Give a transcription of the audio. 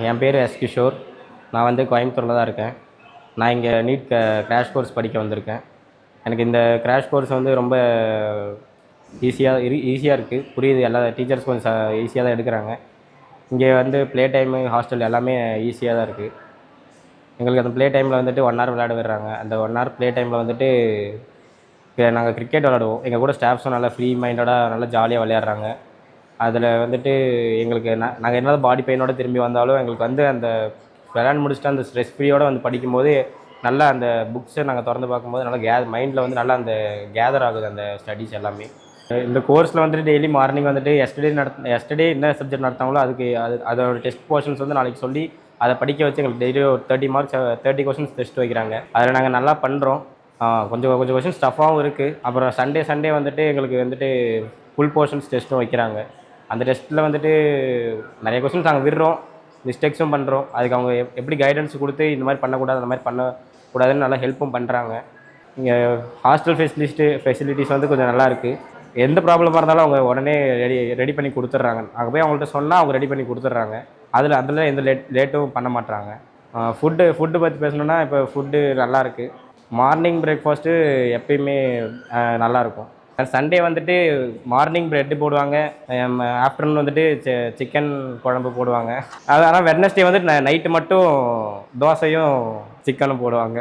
என் பேர் எஸ் கிஷோர். நான் வந்து கோயம்புத்தூரில் தான் இருக்கேன். நான் இங்கே நீட் கிராஷ் கோர்ஸ் படிக்க வந்திருக்கேன். எனக்கு இந்த கிராஷ் கோர்ஸ் வந்து ரொம்ப ஈஸியாக இருக்குது. புரியுது, எல்லா டீச்சர்ஸ் கொஞ்சம் ஈஸியாக தான் எடுக்கிறாங்க. இங்கே வந்து ப்ளே டைமு, ஹாஸ்டல் எல்லாமே ஈஸியாக தான் இருக்குது. எங்களுக்கு அந்த ப்ளே டைமில் வந்துட்டு 1 ஹவர் விளையாட விடுறாங்க. அந்த 1 ஹவர் ப்ளே டைமில் வந்துட்டு நாங்கள் கிரிக்கெட் விளையாடுவோம். எங்கள் கூட ஸ்டாஃப்ஸும் நல்லா ஃப்ரீ மைண்டடாக நல்லா ஜாலியாக விளையாடுறாங்க. அதில் வந்துட்டு எங்களுக்கு நாங்கள் என்ன பாடி பெயினோடு திரும்பி வந்தாலும் எங்களுக்கு வந்து அந்த விளையாண்டு முடிச்சுட்டு அந்த ஸ்ட்ரெஸ் ஃப்ரீயோடு வந்து படிக்கும்போது நல்லா அந்த புக்ஸை நாங்கள் திறந்து பார்க்கும்போது நல்லா மைண்டில் வந்து நல்லா அந்த கேதர் ஆகுது அந்த ஸ்டடீஸ் எல்லாமே. இந்த கோர்ஸில் வந்துட்டு டெய்லி மார்னிங் வந்துட்டு எஸ்டர்டே என்ன சப்ஜெக்ட் நடத்தாங்களோ அதோட டெஸ்ட் போர்ஷன்ஸ் வந்து நாளைக்கு சொல்லி அதை படிக்க வச்சு எங்களுக்கு டெய்லி ஒரு 30 மார்க்ஸ் 30 கொஷின்ஸ் டெஸ்ட் வைக்கிறாங்க. அதில் நாங்கள் நல்லா பண்ணுறோம். கொஞ்சம் கொஷின்ஸ் டஃப்பாகவும் இருக்குது. அப்புறம் சண்டே வந்துட்டு எங்களுக்கு வந்துட்டு ஃபுல் போர்ஷன்ஸ் டெஸ்ட்டும் வைக்கிறாங்க. அந்த டெஸ்ட்டில் வந்துட்டு நிறைய கொஸ்டின்ஸ் நாங்கள் விடுறோம், மிஸ்டேக்ஸும் பண்ணுறோம். அதுக்கு அவங்க எப்படி கைடன்ஸ் கொடுத்து இந்த மாதிரி பண்ணக்கூடாது, அந்த மாதிரி பண்ணக்கூடாதுன்னு நல்லா ஹெல்ப்பும் பண்ணுறாங்க. இங்கே ஹாஸ்டல் ஃபெசிலிட்டிஸ் வந்து கொஞ்சம் நல்லாயிருக்கு. எந்த ப்ராப்ளமாக இருந்தாலும் அவங்க உடனே ரெடி பண்ணி கொடுத்துட்றாங்க. அங்கே போய் அவங்கள்ட்ட சொன்னால் அவங்க ரெடி பண்ணி கொடுத்துட்றாங்க. அதில் எந்த லேட்டும் பண்ண மாட்டாங்க. ஃபுட்டு பற்றி பேசணுன்னா, இப்போ ஃபுட்டு நல்லாயிருக்கு. மார்னிங் பிரேக்ஃபாஸ்ட்டு எப்பயுமே நல்லாயிருக்கும். சண்டே வந்துட்டு மார்னிங் ப்ரெட்டு போடுவாங்க, ஆஃப்டர்நூன் வந்துட்டு சிக்கன் குழம்பு போடுவாங்க. அது ஆனால் வெட்னஸ்டே வந்துட்டு நைட்டு மட்டும் தோசையும் சிக்கனும் போடுவாங்க.